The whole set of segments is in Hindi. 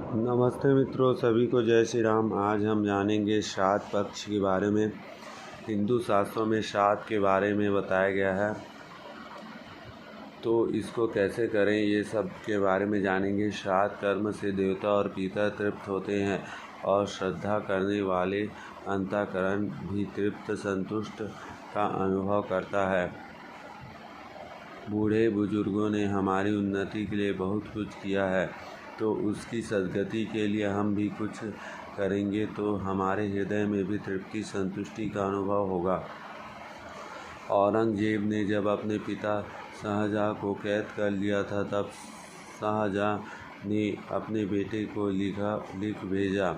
नमस्ते मित्रों, सभी को जय श्री राम। आज हम जानेंगे श्राद्ध पक्ष के बारे में। हिंदू शास्त्रों में श्राद्ध के बारे में बताया गया है, तो इसको कैसे करें ये सब के बारे में जानेंगे। श्राद्ध कर्म से देवता और पितर तृप्त होते हैं और श्रद्धा करने वाले अंतःकरण भी तृप्त संतुष्ट का अनुभव करता है। बूढ़े बुजुर्गों ने हमारी उन्नति के लिए बहुत कुछ किया है, तो उसकी सद्गति के लिए हम भी कुछ करेंगे तो हमारे हृदय में भी तृप्ति संतुष्टि का अनुभव होगा। औरंगजेब ने जब अपने पिता शाहजहाँ को कैद कर लिया था, तब शाहजहाँ ने अपने बेटे को लिख भेजा,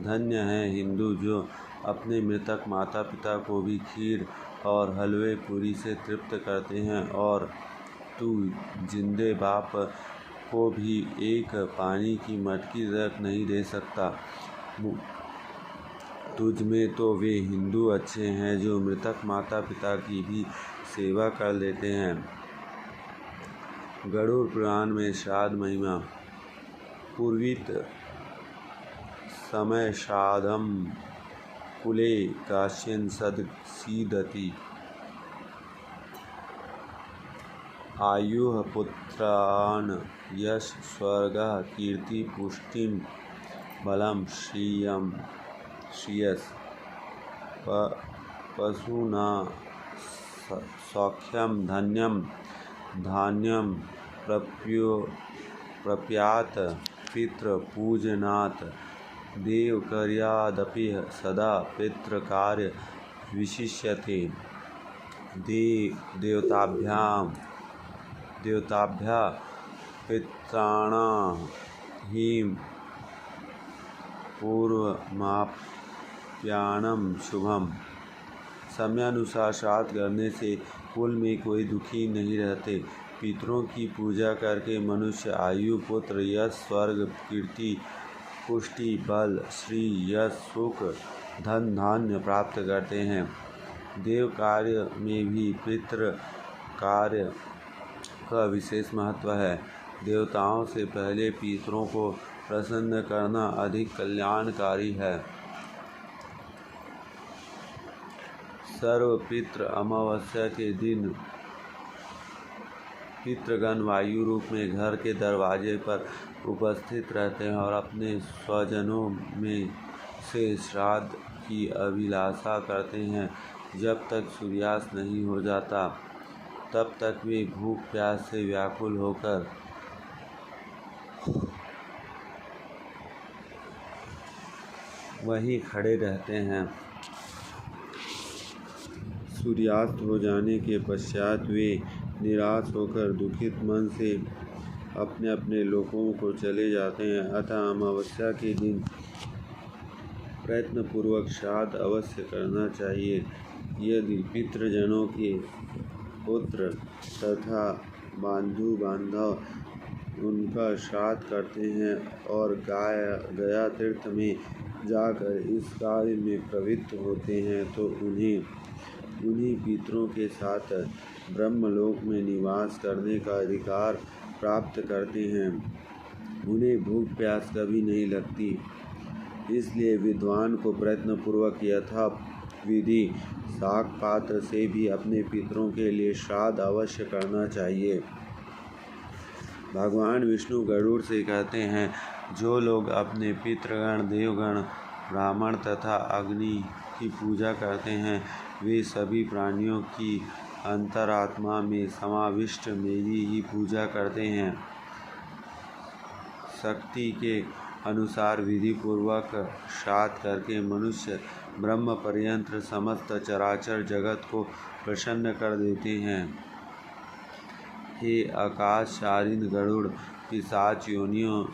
धन्य है हिंदू जो अपने मृतक माता पिता को भी खीर और हलवे पूरी से तृप्त करते हैं, और तू जिंदे बाप को भी एक पानी की मटकी तक नहीं दे सकता। तुझ में तो वे हिंदू अच्छे हैं जो मृतक माता पिता की भी सेवा कर लेते हैं। गरुड़ पुराण में श्राद्ध महिमा। पूर्वीत समय श्राद्धम कुले काश्यन सीदति आयुः पुत्रान् यश स्वर्गः कीर्ति पुष्टिम बलम श्रियस पशूना सौख्यम धन्यम धान्यम प्रप्यात पितृपूजनात् देवकार्यादपि सदा पितृकार्य विशिष्यते। देवताभ्यः पित्राणां हिं पूर्वमाप्यायनं शुभम। समयानुसार श्राद्ध करने से कुल में कोई दुखी नहीं रहते। पितरों की पूजा करके मनुष्य आयु, पुत्र, यश, स्वर्ग, कीर्ति, पुष्टि, बल, श्री, यश, सुख, धन, धान्य प्राप्त करते हैं। देव कार्य में भी पितृ कार्य का विशेष महत्व है। देवताओं से पहले पितरों को प्रसन्न करना अधिक कल्याणकारी है। सर्वपितृ अमावस्या के दिन पितृगण वायु रूप में घर के दरवाजे पर उपस्थित रहते हैं और अपने स्वजनों में से श्राद्ध की अभिलाषा करते हैं। जब तक सूर्यास्त नहीं हो जाता, तब तक वे भूख प्यास से व्याकुल होकर वहीं खड़े रहते हैं। सूर्यास्त हो जाने के पश्चात वे निराश होकर दुखित मन से अपने अपने लोकों को चले जाते हैं। अतः अमावस्या के दिन प्रयत्नपूर्वक श्राद्ध अवश्य करना चाहिए। यदि पितृजनों के पुत्र तथा बंधु बांधव उनका श्राद्ध करते हैं और गया तीर्थ में जाकर इस कार्य में प्रवृत्त होते हैं, तो उन्हीं पितरों के साथ ब्रह्मलोक में निवास करने का अधिकार प्राप्त करते हैं। उन्हें भूख प्यास कभी नहीं लगती। इसलिए विद्वान को प्रयत्नपूर्वक यथा विधि शाक पात्र से भी अपने पितरों के लिए श्राद्ध अवश्य करना चाहिए। भगवान विष्णु गरुड़ से कहते हैं, जो लोग अपने पितृगण, देवगण, ब्राह्मण तथा अग्नि की पूजा करते हैं, वे सभी प्राणियों की अंतरात्मा में समाविष्ट मेरी ही पूजा करते हैं। शक्ति के अनुसार विधि पूर्वक श्राद्ध करके मनुष्य ब्रह्म पर्यंत समस्त चराचर जगत को प्रसन्न कर देते हैं। हे आकाशचारिण गरुड़, पिशाच योनियों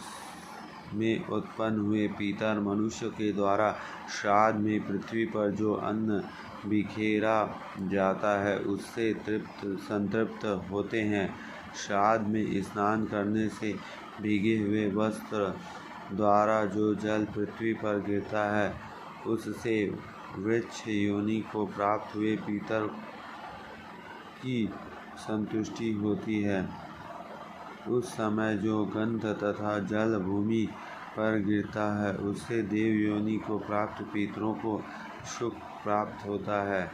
में उत्पन्न हुए पितर मनुष्य के द्वारा श्राद्ध में पृथ्वी पर जो अन्न बिखेरा जाता है, उससे संतृप्त होते हैं। श्राद्ध में स्नान करने से भीगे हुए वस्त्र द्वारा जो जल पृथ्वी पर गिरता है, उससे वृक्ष योनि को प्राप्त हुए पितर की संतुष्टि होती है। उस समय जो गंध तथा जल भूमि पर गिरता है उससे देव योनि को प्राप्त पितरों को सुख प्राप्त होता है।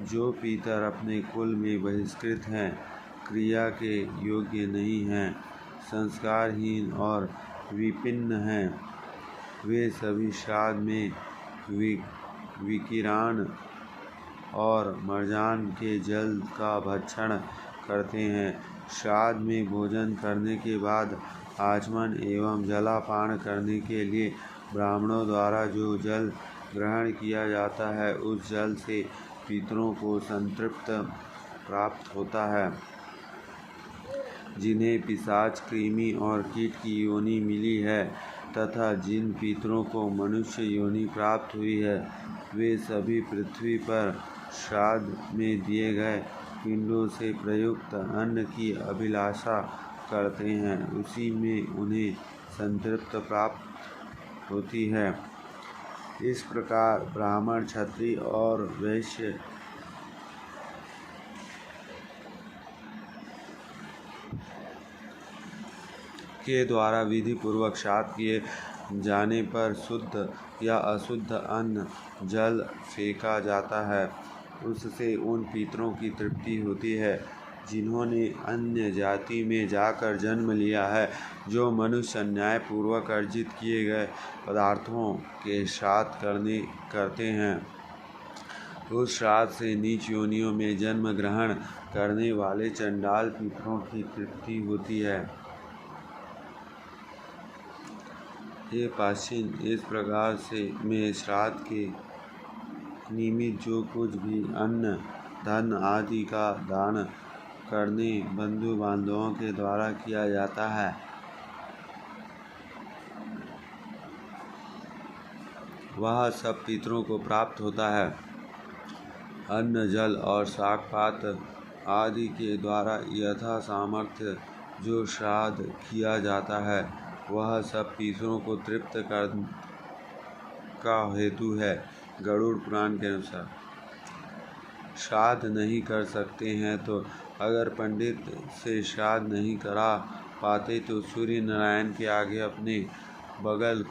जो पितर अपने कुल में बहिष्कृत हैं, क्रिया के योग्य नहीं हैं, संस्कारहीन और विपन्न हैं, वे सभी श्राद्ध में विकिरण और मरजान के जल का भक्षण करते हैं। श्राद्ध में भोजन करने के बाद आचमन एवं जलापान करने के लिए ब्राह्मणों द्वारा जो जल ग्रहण किया जाता है, उस जल से पितरों को संतृप्त प्राप्त होता है। जिन्हें पिशाच, कृमि और कीट की योनि मिली है तथा जिन पितरों को मनुष्य योनि प्राप्त हुई है, वे सभी पृथ्वी पर श्राद्ध में दिए गए पिंडों से प्रयुक्त अन्न की अभिलाषा करते हैं, उसी में उन्हें संतृप्ति प्राप्त होती है। इस प्रकार ब्राह्मण, क्षत्रिय और वैश्य के द्वारा विधि पूर्वक श्राद्ध किए जाने पर शुद्ध या अशुद्ध अन्न जल फेंका जाता है, उससे उन पितरों की तृप्ति होती है जिन्होंने अन्य जाति में जाकर जन्म लिया है। जो मनुष्य न्याय पूर्वक अर्जित किए गए पदार्थों के श्राद्ध करते हैं, उस श्राद्ध से नीच योनियों में जन्म ग्रहण करने वाले चंडाल पितरों की तृप्ति होती है। ये पाशीन, इस प्रकार से में श्राद्ध के निमित्त जो कुछ भी अन्न, धन आदि का दान करने बंधु बांधवों के द्वारा किया जाता है, वह सब पितरों को प्राप्त होता है। अन्न, जल और शाक पात आदि के द्वारा यथा सामर्थ्य जो श्राद्ध किया जाता है, वह सब पितरों को तृप्त का हेतु है। गरुड़ पुराण के अनुसार श्राद्ध नहीं कर सकते हैं तो अगर पंडित से श्राद्ध नहीं करा पाते तो सूर्य नारायण के आगे अपने बगल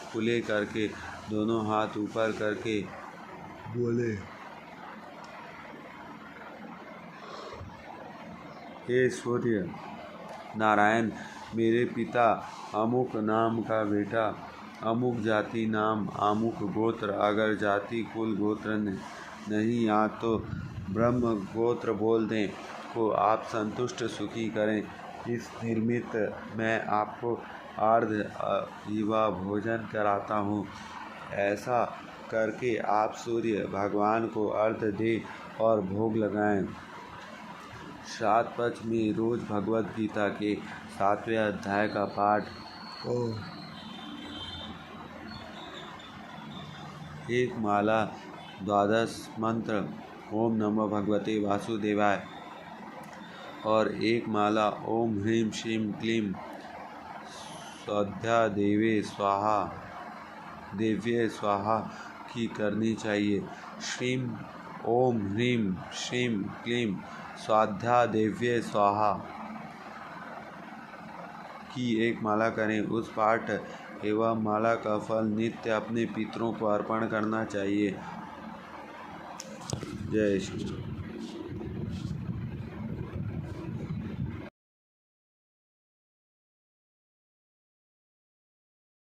खुले करके दोनों हाथ ऊपर करके बोले, हे सूर्य नारायण, मेरे पिता अमुक नाम का बेटा, अमुक जाति नाम, अमुक गोत्र, अगर जाति कुल गोत्र नहीं या तो ब्रह्म गोत्र बोल दें, को आप संतुष्ट सुखी करें। इस निमित्त मैं आपको अर्ध जीवा भोजन कराता हूँ। ऐसा करके आप सूर्य भगवान को अर्घ दें और भोग लगाएं। श्राद्ध पक्ष में रोज भगवद गीता के 7वें अध्याय का पाठ एक माला 12 मंत्र ओम नमो भगवते वासुदेवाय और एक माला ओम ह्रीं श्रीं क्लीं स्वाध्या देव्ये स्वाहा की करनी चाहिए। श्रीं ओम ह्रीं श्रीं क्लीं स्वाध्या देव्ये स्वाहा की एक माला करें। उस पाठ एवं माला का फल नित्य अपने पितरों को अर्पण करना चाहिए। जय श्री